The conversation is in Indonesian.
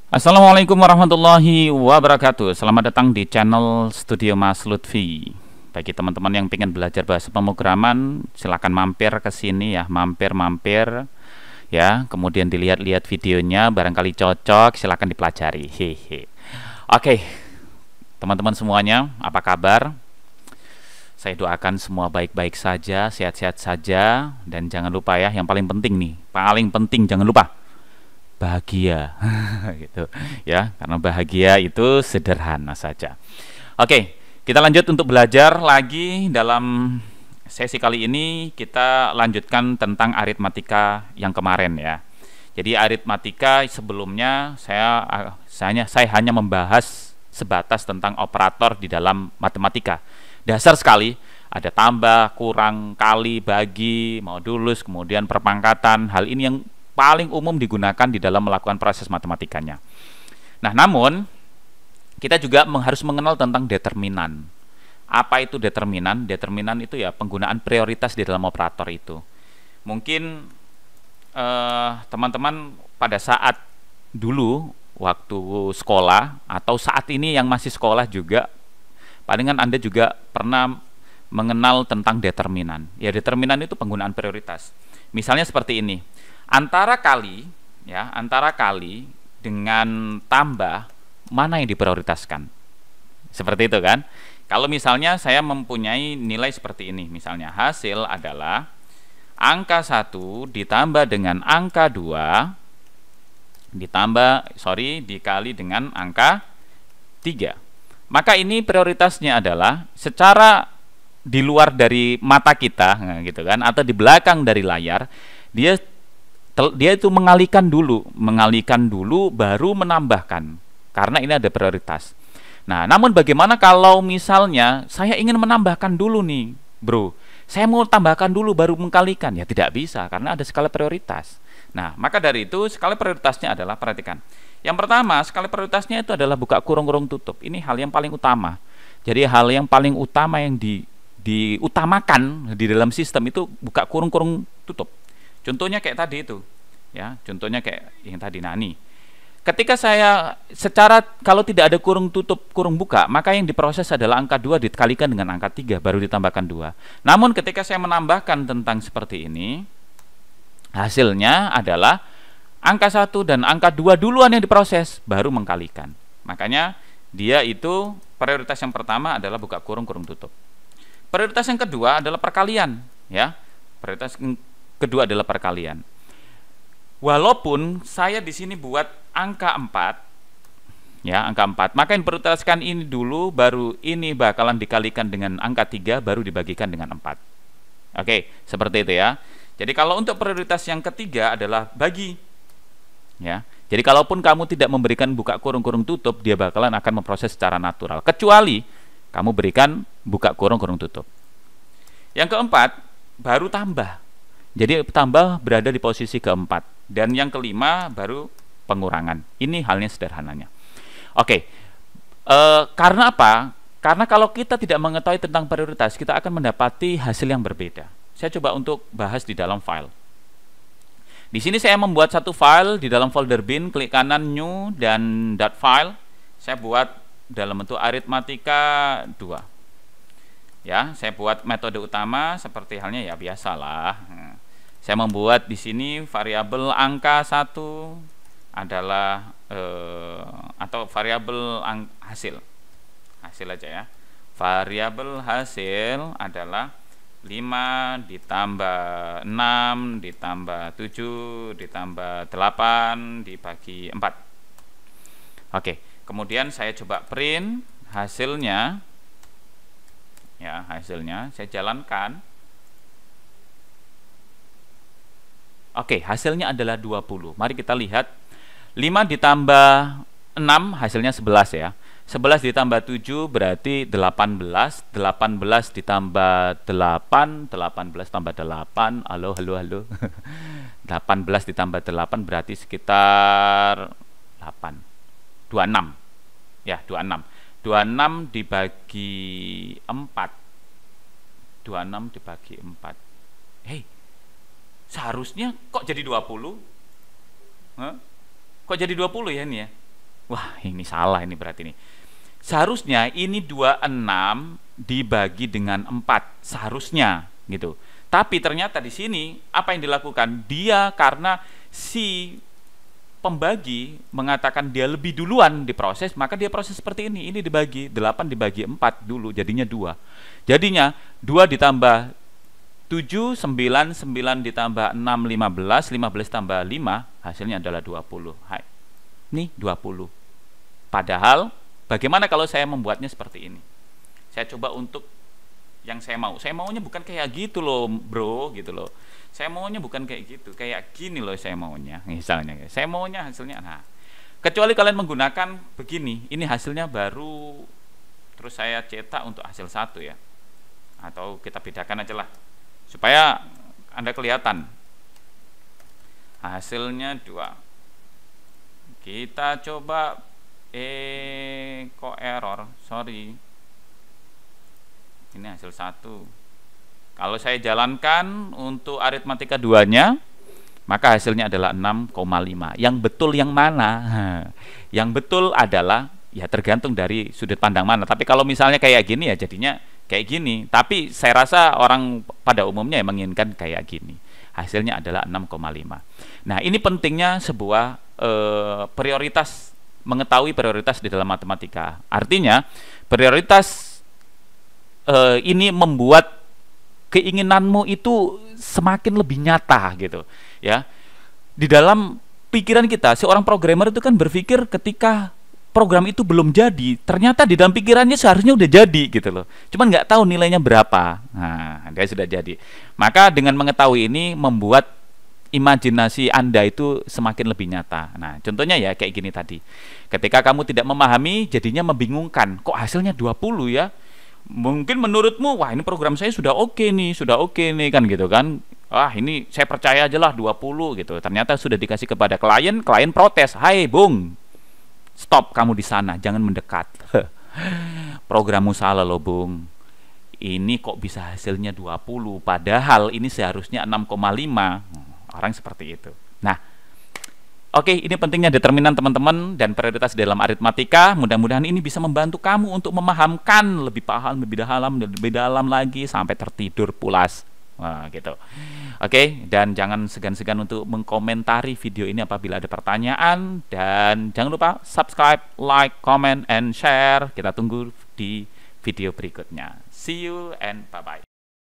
Assalamualaikum warahmatullahi wabarakatuh. Selamat datang di channel Studio Mas Lutfi. Bagi teman-teman yang ingin belajar bahasa pemrograman, silakan mampir ke sini ya, mampir ya. Kemudian dilihat-lihat videonya, barangkali cocok, silakan dipelajari. Hehe. Oke, teman-teman semuanya, apa kabar? Saya doakan semua baik-baik saja, sehat-sehat saja, dan jangan lupa ya, yang paling penting nih, paling penting jangan lupa bahagia gitu ya, karena bahagia itu sederhana saja. Oke, kita lanjut untuk belajar lagi. Dalam sesi kali ini kita lanjutkan tentang aritmatika yang kemarin ya. Jadi aritmatika sebelumnya saya hanya membahas sebatas tentang operator di dalam matematika. Dasar sekali, ada tambah, kurang, kali, bagi, modulus, kemudian perpangkatan. Hal ini yang paling umum digunakan di dalam melakukan proses matematikanya. Nah, namun kita juga harus mengenal tentang determinan. Apa itu determinan? Determinan itu ya penggunaan prioritas di dalam operator itu. Mungkin teman-teman pada saat dulu waktu sekolah atau saat ini yang masih sekolah juga, palingan Anda juga pernah mengenal tentang determinan. Ya, determinan itu penggunaan prioritas. Misalnya seperti ini. Antara kali dengan tambah, mana yang diprioritaskan? Seperti itu kan? Kalau misalnya saya mempunyai nilai seperti ini, misalnya hasil adalah angka 1 ditambah dengan angka 2 dikali dengan angka 3. Maka ini prioritasnya adalah secara di luar dari mata kita, gitu kan, atau di belakang dari layar, dia itu mengalihkan dulu baru menambahkan, karena ini ada prioritas. Nah, namun bagaimana kalau misalnya saya ingin menambahkan dulu nih, bro, saya mau tambahkan dulu baru mengkalikan? Ya tidak bisa, karena ada skala prioritas. Nah, maka dari itu skala prioritasnya adalah, perhatikan, yang pertama, skala prioritasnya itu adalah buka kurung tutup. Ini hal yang paling utama. Jadi hal yang paling utama yang diutamakan di dalam sistem itu buka kurung tutup. Contohnya kayak tadi itu, ya. Contohnya kayak yang tadi. Nah, nih, ketika saya kalau tidak ada kurung tutup, kurung buka, maka yang diproses adalah angka 2 dikalikan dengan angka 3, baru ditambahkan 2. Namun ketika saya menambahkan tentang seperti ini, hasilnya adalah angka 1 dan angka 2 duluan yang diproses, baru mengkalikan. Makanya dia itu prioritas yang pertama adalah buka kurung tutup. Prioritas yang kedua adalah perkalian, ya. Prioritas kedua adalah perkalian. Walaupun saya di sini buat angka 4, ya, angka 4, maka yang prioritaskan ini dulu, baru ini bakalan dikalikan dengan angka 3, baru dibagikan dengan 4. Oke, seperti itu ya. Jadi kalau untuk prioritas yang ketiga adalah bagi, ya. Jadi kalaupun kamu tidak memberikan buka kurung tutup, dia bakalan akan memproses secara natural, kecuali kamu berikan buka kurung tutup. Yang keempat baru tambah. Jadi tambah berada di posisi keempat, dan yang kelima baru pengurangan. Ini halnya sederhananya. Oke, karena apa? Karena kalau kita tidak mengetahui tentang prioritas, kita akan mendapati hasil yang berbeda. Saya coba untuk bahas di dalam file. Di sini saya membuat satu file di dalam folder bin, klik kanan new dan .file. Saya buat dalam bentuk aritmatika 2. Ya, saya buat metode utama seperti halnya ya biasalah. Saya membuat di sini variabel angka 1 adalah atau variabel hasil aja ya. Variabel hasil adalah 5 ditambah 6 ditambah 7 ditambah 8 dibagi 4. Oke, kemudian saya coba print hasilnya. Ya, hasilnya saya jalankan. Oke, hasilnya adalah 20. Mari kita lihat. 5 ditambah 6 hasilnya 11 ya. 11 ditambah 7 berarti 18. 18 ditambah 8, 18 tambah 8. Halo. 18 ditambah 8 berarti sekitar 8. 26. Ya, 26. 26 dibagi 4. 26 dibagi 4. Hei, seharusnya kok jadi 20? Kok jadi 20 ya ini ya? Wah, ini salah ini berarti nih. Seharusnya ini 26 dibagi dengan 4 seharusnya gitu. Tapi ternyata di sini apa yang dilakukan? Dia karena si pembagi mengatakan dia lebih duluan diproses, maka dia proses seperti ini. Ini dibagi 8 dibagi 4 dulu, jadinya 2. Jadinya 2 ditambah 7, 9, 9 ditambah 6, 15, 15 tambah 5, hasilnya adalah 20. Hai. Nih 20. Padahal bagaimana kalau saya membuatnya seperti ini? Saya coba untuk yang saya mau. Saya maunya bukan kayak gitu loh, bro, gitu loh. Saya maunya bukan kayak gitu, kayak gini loh saya maunya. Misalnya, saya maunya hasilnya. Nah, kecuali kalian menggunakan begini, ini hasilnya baru, terus saya cetak untuk hasil 1 ya. Atau kita bedakan aja lah, supaya Anda kelihatan. Hasilnya 2. Kita coba, kok error, sorry. Ini hasil 1. Kalau saya jalankan untuk aritmatika 2-nya, maka hasilnya adalah 6,5. Yang betul yang mana? Yang betul adalah ya tergantung dari sudut pandang mana. Tapi kalau misalnya kayak gini ya jadinya kayak gini. Tapi saya rasa orang pada umumnya menginginkan kayak gini. Hasilnya adalah 6,5. Nah, ini pentingnya sebuah prioritas, mengetahui prioritas di dalam matematika. Artinya prioritas ini membuat keinginanmu itu semakin lebih nyata gitu ya. Di dalam pikiran kita, seorang programmer itu kan berpikir ketika program itu belum jadi, ternyata di dalam pikirannya seharusnya udah jadi gitu loh, cuman nggak tahu nilainya berapa. Nah, dia sudah jadi. Maka dengan mengetahui ini membuat imajinasi Anda itu semakin lebih nyata. Nah, contohnya ya kayak gini tadi, ketika kamu tidak memahami jadinya membingungkan, kok hasilnya 20 ya. Mungkin menurutmu, wah ini program saya sudah oke nih kan gitu kan. Ah, ini saya percaya aja lah 20 gitu. Ternyata sudah dikasih kepada klien, klien protes. Hai Bung, stop kamu di sana, jangan mendekat. Programmu salah loh Bung. Ini kok bisa hasilnya 20, padahal ini seharusnya 6,5. Orang seperti itu. Nah, oke, ini pentingnya determinan teman-teman dan prioritas dalam aritmatika. Mudah-mudahan ini bisa membantu kamu untuk memahamkan lebih paham, lebih dalam lagi sampai tertidur pulas. Wah, gitu. Oke, dan jangan segan-segan untuk mengkomentari video ini apabila ada pertanyaan, dan jangan lupa subscribe, like, comment, and share. Kita tunggu di video berikutnya. See you and bye-bye.